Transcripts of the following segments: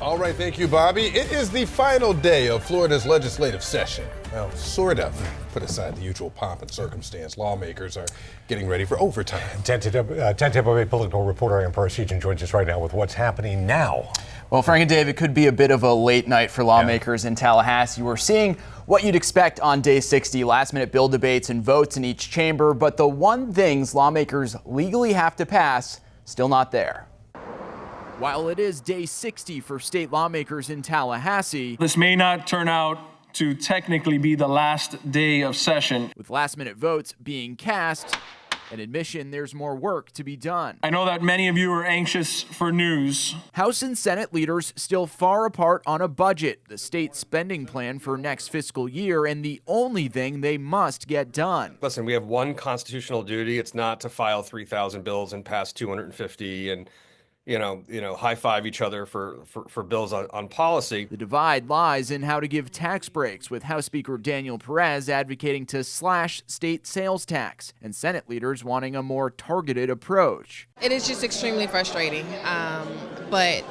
All right, thank you, Bobby. It is the final day of Florida's legislative session. Well, sort of. Put aside the usual pomp and circumstance, lawmakers are getting ready for overtime. 10 Tampa Bay political reporter Aaron Parseghian joins us right now with what's happening now. Well, Frank and Dave, it could be a bit of a late night for lawmakers in Tallahassee. We're seeing what you'd expect on day 60, last-minute bill debates and votes in each chamber. But the one things lawmakers legally have to pass, still not there. While it is day 60 for state lawmakers in Tallahassee, this may not turn out to technically be the last day of session. With last-minute votes being cast, an admission there's more work to be done. I know that many of you are anxious for news. House and Senate leaders still far apart on a budget, the state spending plan for next fiscal year, and the only thing they must get done. Listen, we have one constitutional duty. It's not to file 3,000 bills and pass 250 and high five each other for bills on policy. The divide lies in how to give tax breaks, with House Speaker Daniel Perez advocating to slash state sales tax and Senate leaders wanting a more targeted approach. It is just extremely frustrating, but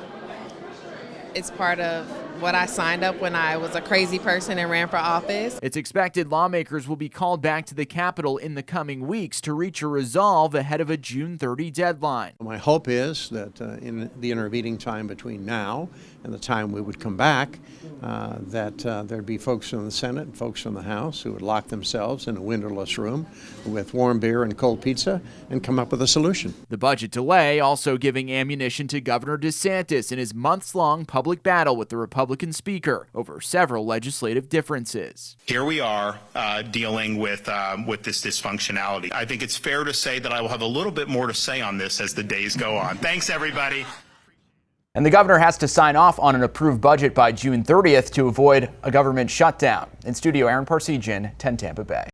it's part of what I signed up when I was a crazy person and ran for office. It's expected lawmakers will be called back to the Capitol in the coming weeks to reach a resolve ahead of a June 30 deadline. My hope is that in the intervening time between now and the time we would come back, that there'd be folks from the Senate and folks from the House who would lock themselves in a windowless room with warm beer and cold pizza and come up with a solution. The budget delay also giving ammunition to Governor DeSantis in his months-long public battle with the Republican Speaker over several legislative differences. Here we are dealing with this dysfunctionality. I think it's fair to say that I will have a little bit more to say on this as the days go on. Thanks, everybody. And the governor has to sign off on an approved budget by June 30th to avoid a government shutdown. In studio, Aaron Parseghian, 10 Tampa Bay.